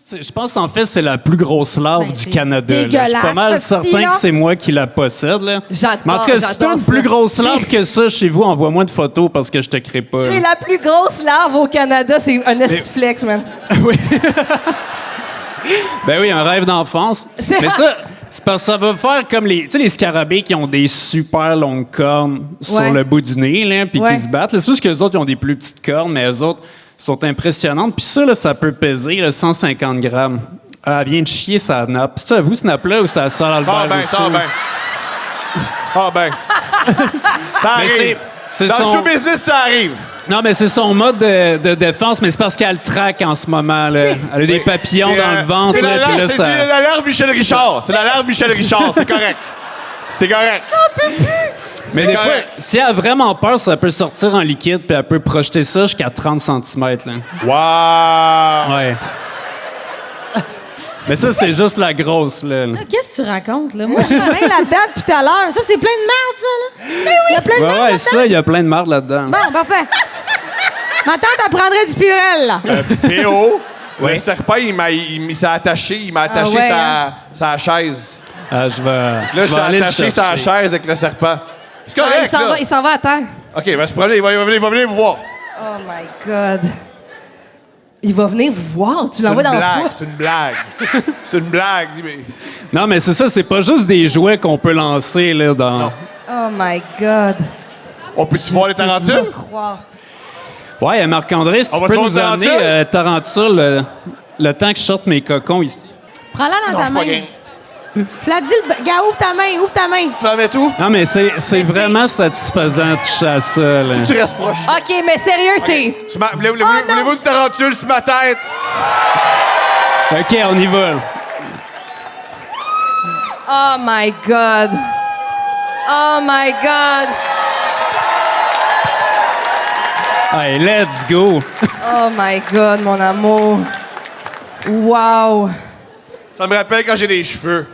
Je pense en fait c'est la plus grosse larve Ben, du c'est Canada. Là. Je suis dégueulasse, pas mal ce certain style-là. que c'est moi qui la possède. Là. J'adore, Mais en tout cas, si t'as j'adore une ça. plus grosse larve que ça chez vous, envoie-moi une photo parce que je te crée pas. J'ai là. la plus grosse larve au Canada, c'est un estiflex, man. Oui. Ben oui, un rêve d'enfance. C'est- Mais ça, c'est parce que ça va faire comme les scarabées qui ont des super longues cornes Ouais. sur le bout du nez, là, puis Ouais. qui se battent. là. C'est juste que les autres, ils ont des plus petites cornes, mais les autres sont impressionnantes. Puis ça, là, ça peut peser là, 150 grammes. Ah, elle vient de chier sa nappe. C'est à vous, ce nappe-là, ou c'était à Salle Albert Ah ben, aussi? ça ben. Ah ben. Ça Mais arrive. c'est Dans son... le show business, ça arrive. Non, mais c'est son mode de défense, mais c'est parce qu'elle traque en ce moment. Là. Elle a des papillons C'est, dans le ventre. C'est là, la puis là, larve, ça... c'est la larve Michel Richard. C'est la larve Michel Richard, c'est correct. C'est correct. Mais des fois, correct. si elle a vraiment peur, ça peut sortir en liquide, puis elle peut projeter ça jusqu'à 30 cm. Là. Wow. Ouais. Mais ça, c'est juste la grosse, là. Qu'est-ce que tu racontes, là? Moi, je suis bien là-dedans depuis tout à l'heure. Ça, c'est plein de merde, ça, là. Il y a plein de merde Ouais, là-dedans. ça, il y a plein de marde là-dedans. Bon, parfait. Ma tante, elle prendrait du Purel, là. P.O., Oui. le serpent, il s'est attaché. Il m'a attaché ouais, sa chaise. Ah, je vais. Là, je suis aller le attaché sa chercher. chaise avec le serpent. C'est Ah, correct, là. il s'en va à terre. OK, ben, se promener, il va venir vous voir. Oh my God. Il va venir vous voir. Tu l'envoies dans le four. C'est une blague. C'est une blague. Mais- Non, mais c'est ça, c'est pas juste des jouets qu'on peut lancer, là, dans. Oh my God. On peut-tu voir les tarentules? Croire. Ouais, Marc-André, si On tu va peux se nous voir amener tarentule le temps que je sorte mes cocons ici. Prends-la dans Non, ta c'est pas main. game. Fladil, gars, ouvre ta main, ouvre ta main. Tu la mets tout? Non, mais c'est vraiment satisfaisant de toucher à ça, là. Tu restes proche. OK, mais sérieux, c'est... Voulez-vous une tarentule sur ma tête? OK, on y va, là. Oh my God. Oh my God. Hey, let's go! Oh my God, mon amour. Wow. Ça me rappelle quand j'ai des cheveux.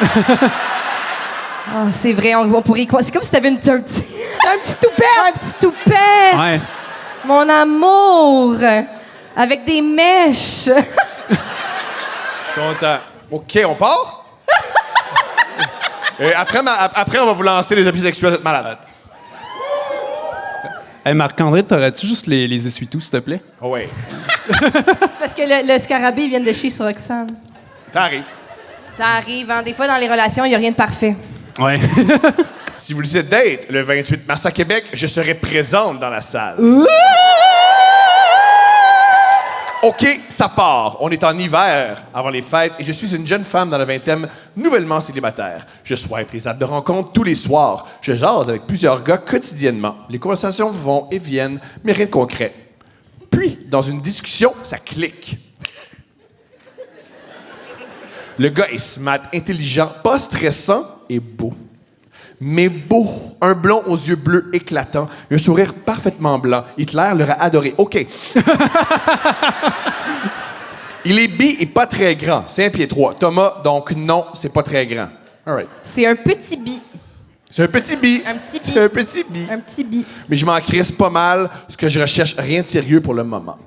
Ah, c'est vrai, on pourrait y croire. C'est comme si t'avais un petit toupette. Un petit toupette. Ouais. Mon amour. Avec des mèches. Content. OK, on part? Après, on va vous lancer les objets sexuels de cette malade. Hey, Marc-André, t'aurais-tu juste les essuie-tout, s'il te plaît? Oh oui. Parce que le scarabée vient de chier sur Roxane. Ça arrive. Ça arrive, hein. Des fois, dans les relations, il n'y a rien de parfait. Ouais. Si vous décidez d'être le 28 mars à Québec, je serai présente dans la salle. OK, ça part. On est en hiver, avant les fêtes, et je suis une jeune femme dans la vingtaine, nouvellement célibataire. Je swipe les apps de rencontre tous les soirs. Je jase avec plusieurs gars quotidiennement. Les conversations vont et viennent, mais rien de concret. Puis, dans une discussion, ça clique. Le gars est smart, intelligent, pas stressant et beau. Mais beau, un blond aux yeux bleus éclatants, un sourire parfaitement blanc. Hitler l'aurait adoré. OK. Il est bi et pas très grand. 5 pieds 3. Thomas, donc non, c'est pas très grand. All right. C'est un petit bi. C'est un petit bi. Un petit bi. C'est un petit bi. Un petit bi. Mais je m'en crisse pas mal, parce que je recherche rien de sérieux pour le moment.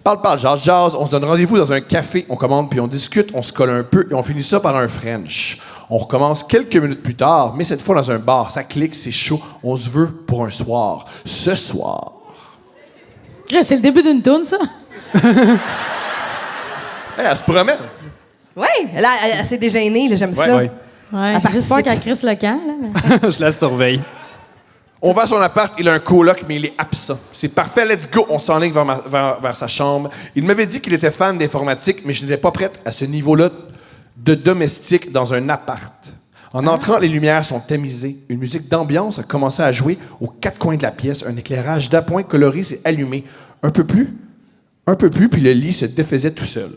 Parle, jase, on se donne rendez-vous dans un café, on commande, puis on discute, on se colle un peu, et on finit ça par un French. On recommence quelques minutes plus tard, mais cette fois dans un bar. Ça clique, c'est chaud, on se veut pour un soir. Ce soir. C'est le début d'une tourne, ça. Hey, elle se promène. Oui, là, elle s'est déjeunée, là, j'aime Ouais. ça. Ouais. Ouais, j'ai juste peur qu'elle crisse le camp, là. Mais... Je la surveille. On va à son appart, il a un coloc, mais il est absent. C'est parfait, let's go. On s'enligne vers sa chambre. Il m'avait dit qu'il était fan d'informatique, mais je n'étais pas prête à ce niveau-là de domestique dans un appart. En entrant, les lumières sont tamisées. Une musique d'ambiance a commencé à jouer aux quatre coins de la pièce. Un éclairage d'appoint coloré s'est allumé. Un peu plus, puis le lit se défaisait tout seul.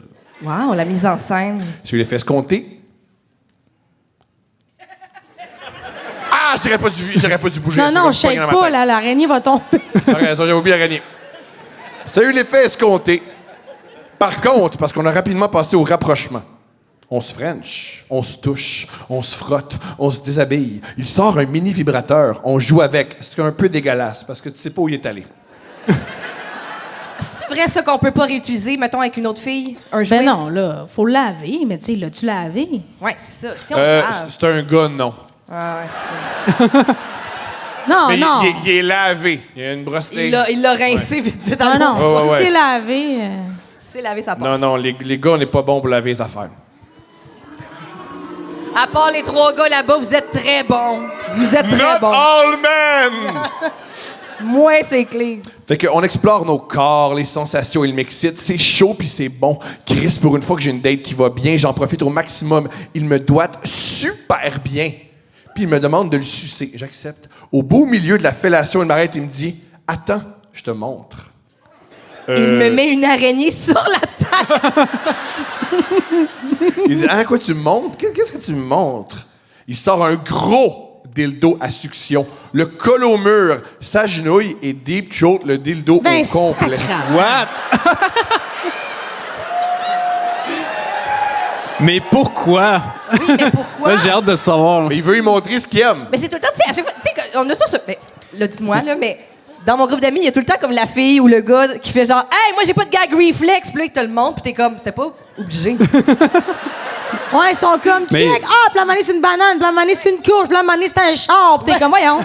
Wow, la mise en scène. Sur les fesses comptées. Ah, j'aurais pas dû bouger. Non, C'est non, comme je shake pogné dans ma pas, tête. là. L'araignée va tomber. T'as raison, j'avais oublié l'araignée. Ça a eu l'effet escompté. Par contre, parce qu'on a rapidement passé au rapprochement. On se french, on se touche, on se frotte, on se déshabille. Il sort un mini vibrateur, on joue avec. C'est un peu dégueulasse parce que tu sais pas où il est allé. C'est c'est vrai ça qu'on peut pas réutiliser, mettons, avec une autre fille? Un jouet? Ben non, là, faut le laver, mais tu sais, l'as-tu lavé? Ouais, c'est ça. Si on lave. C'est un gars, non. Ah, ouais, c'est ça. Non, Mais non. il est lavé. Il y a une brosse. Il l'a rincé vite Non, non, Ouais, ouais, si c'est ouais. lavé... C'est lavé sa passe. Non, non, les gars, on n'est pas bons pour laver les affaires. À part les 3 gars là-bas, vous êtes très bons. Vous êtes très Not bons. all men! Moi, c'est clean. Fait qu'on explore nos corps, les sensations, il m'excite. C'est chaud puis c'est bon. Chris, pour une fois que j'ai une date qui va bien, j'en profite au maximum. Il me doite super bien. Puis il me demande de le sucer. J'accepte. Au beau milieu de la fellation, il m'arrête et me dit « Attends, je te montre. » Il me met une araignée sur la tête. Il dit « Ah, quoi tu me montres? Qu'est-ce que tu me montres? » Il sort un gros dildo à succion. Le colle au mur, s'agenouille et deep throat le dildo Ben, au complet. sacrement. What? Mais pourquoi? Oui, mais pourquoi? Là, j'ai hâte de savoir. là. Mais il veut lui montrer ce qu'il aime. Mais c'est tout le temps, tu sais, à chaque fois, tu sais, on a tous. Mais, là, dites-moi, là, mais dans mon groupe d'amis, il y a tout le temps comme la fille ou le gars qui fait genre, hey, moi, j'ai pas de gag reflex. Puis là, il te le montre, puis t'es comme, c'était pas obligé. Ouais, ils sont comme, Mais- check! Ah, puis la manée, c'est une banane, puis la manée, c'est une courge, puis la manée, c'est un char, puis t'es comme, voyons.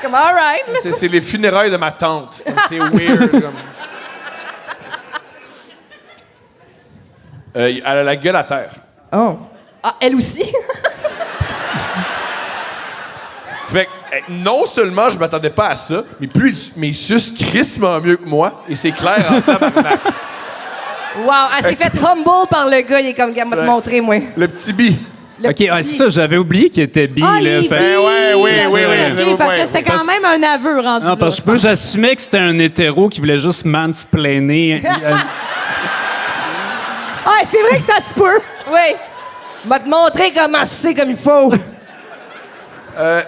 Comme, all right. C'est les funérailles de ma tante. C'est weird. Comme. Elle a la gueule à terre. Oh. Ah, elle aussi? Fait que, non seulement je m'attendais pas à ça, mais il suce crissement mieux que moi, et c'est clair en tabarnak. Wow, elle s'est faite humble par le gars. Il est comme, gars, m'a te Ouais. montrer, moi. Le petit bi. Le OK, petit ouais, bi. c'est ça, j'avais oublié qu'il était bi. Ah, là, il est fait- bi. ouais, oui, C'est oui, ça. oui. OK, parce que c'était quand Parce- même un aveu rendu Non, là, parce que moi, j'assumais que c'était un hétéro qui voulait juste mansplainer. Ouais, c'est vrai que ça se peut. Oui. M'a te montrer comment sucer comme il faut.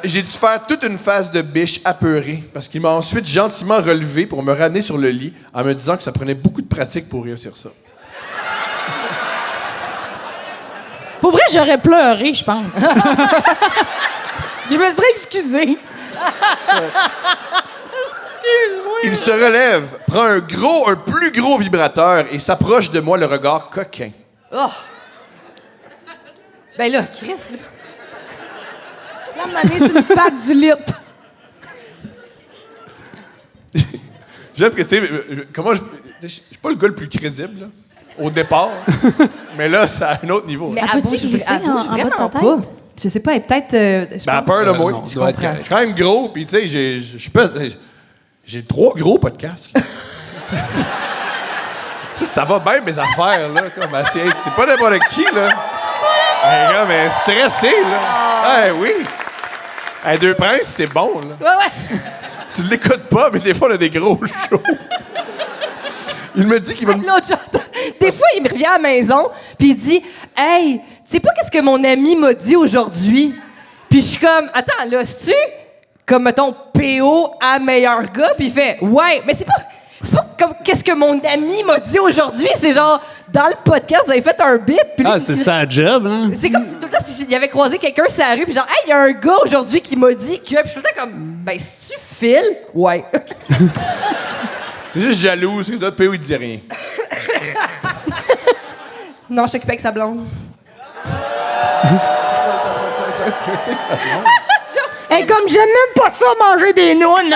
J'ai dû faire toute une phase de biche apeurée, parce qu'il m'a ensuite gentiment relevé pour me ramener sur le lit en me disant que ça prenait beaucoup de pratique pour réussir ça. Pour vrai, j'aurais pleuré, je pense. Je me serais excusée. Il se relève, prend un plus gros vibrateur et s'approche de moi le regard coquin. Oh. Ben là, Chris, là. La manée, c'est une patte du lit. J'aime que, tu sais, comment je suis pas le gars le plus crédible, là, au départ. Mais là, c'est à un autre niveau. Mais Elle elle peut-tu bouge glisser elle bouge en bas de sa vraiment tête? pas. Je sais pas, elle est peut-être. je Ben, à pense- peur de moi. non, Je doit être comprends. Je suis quand même gros, puis tu sais, j'ai 3 gros podcasts. là. Tu sais, ça va bien, mes affaires, là. Comme, c'est pas n'importe qui, là. Mais gars, mais stressé, là. Eh oui. Hey, Deux Princes, c'est bon, là. Ouais, ouais. Tu l'écoutes pas, mais des fois, on a des gros shows. Il me dit qu'il va me... L'autre jour, des fois, il me revient à la maison, puis il dit, hey, tu sais pas qu'est-ce que mon ami m'a dit aujourd'hui? Puis je suis comme, attends, là, c'est-tu comme, mettons, PO à meilleur gars? Puis il fait, ouais, mais c'est pas comme qu'est-ce que mon ami m'a dit aujourd'hui. C'est genre, dans le podcast, vous avez fait un bip. Puis là, Ah, c'est ça, job, hein? c'est comme si tout le temps, s'il avait croisé quelqu'un sur la rue, puis genre, hey, il y a un gars aujourd'hui qui m'a dit que. Puis je suis tout le temps comme, ben, si tu files, ouais. T'es juste jaloux, c'est que toi, PO, il te dit rien. Non, je t'occupais avec sa blonde. Et comme j'aime même pas ça, manger des nounes.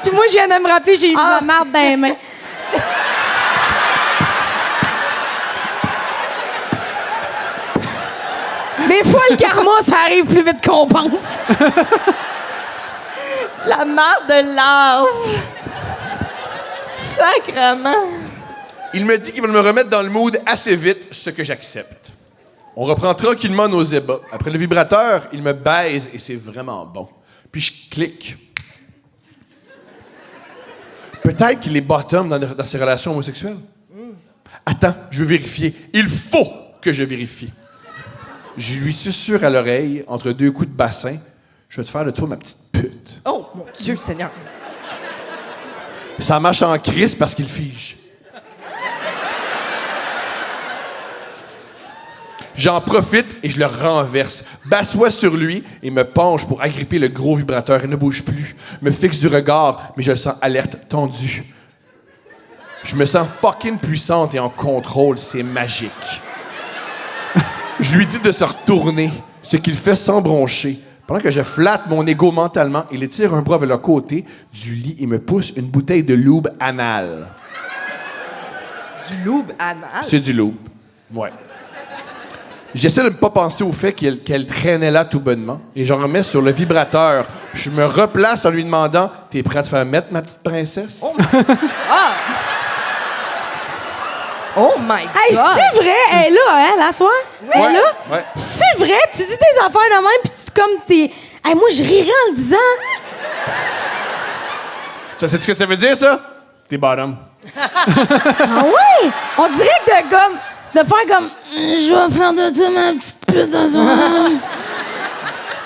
Puis moi, je viens de me rappeler, j'ai eu de la marde dans les mains. Des fois, le karma, ça arrive plus vite qu'on pense. La marde de larve. Sacrement. Il me dit qu'il va me remettre dans le mood assez vite, ce que j'accepte. On reprend tranquillement nos ébats. Après le vibrateur, il me baise et c'est vraiment bon. Puis je clique. Peut-être qu'il est bottom dans ses relations homosexuelles. Attends, je veux vérifier. Il faut que je vérifie. Je lui susurre à l'oreille, entre 2 coups de bassin, je vais te faire de toi ma petite pute. Oh, mon Dieu, Seigneur. Ça marche en crise parce qu'il fige. J'en profite et je le renverse. M'assois sur lui et me penche pour agripper le gros vibrateur. Il ne bouge plus. Me fixe du regard, mais je le sens alerte, tendu. Je me sens fucking puissante et en contrôle. C'est magique. Je lui dis de se retourner, ce qu'il fait sans broncher. Pendant que je flatte mon ego mentalement, il étire un bras vers le côté du lit et me pousse une bouteille de lube anal. Du lube anal? C'est du lube. Ouais. J'essaie de ne pas penser au fait qu'elle traînait là tout bonnement et j'en remets sur le vibrateur. Je me replace en lui demandant « T'es prêt à te faire mettre, ma petite princesse? » Oh my God! Hey, c'est-tu vrai? Elle est là, hein, la soirée? Elle est là? Ouais. C'est-tu vrai? Tu dis des affaires de même, puis tu comme t'es... Hey, moi, je rirais en le disant. Ça, sais-tu ce que ça veut dire, ça? T'es bottom. Ah ouais? On dirait que de faire comme... Je vais faire de toi ma petite pute à soir.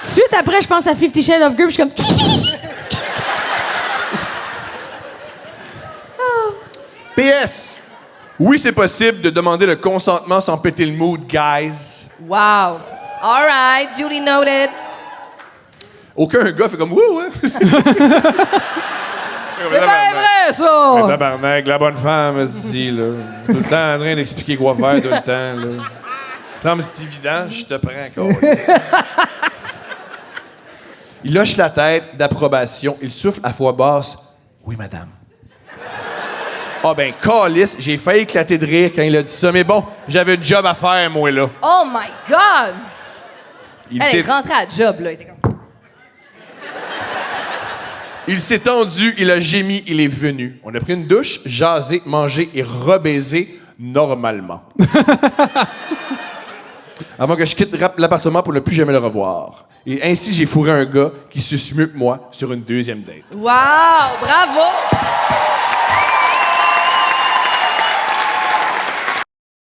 Tout de suite après, je pense à 50 Shades of Grey, puis je suis comme... PS. Oui, c'est possible de demander le consentement sans péter le mood, guys. Wow. All right, duly noted. Aucun gars fait comme « Wouh! Hein? » C'est bien vrai, ça! Tabarnak, la bonne femme, dit, là. Tout le temps en train d'expliquer quoi faire tout le temps, là. Non, mais c'est évident, je te prends encore. Il hoche la tête d'approbation. Il souffle à voix basse. « Oui, madame. » Ah ben, calice, j'ai failli éclater de rire quand il a dit ça. Mais bon, j'avais un job à faire, moi, là. Oh my God! Il Elle s'est- est rentrée à la job, là. Elle était comme... Il s'est tendu, il a gémi, il est venu. On a pris une douche, jasé, mangé et rebaisé normalement. Avant que je quitte l'appartement pour ne plus jamais le revoir. Et ainsi, j'ai fourré un gars qui suce mieux que moi sur une deuxième date. Wow! Bravo!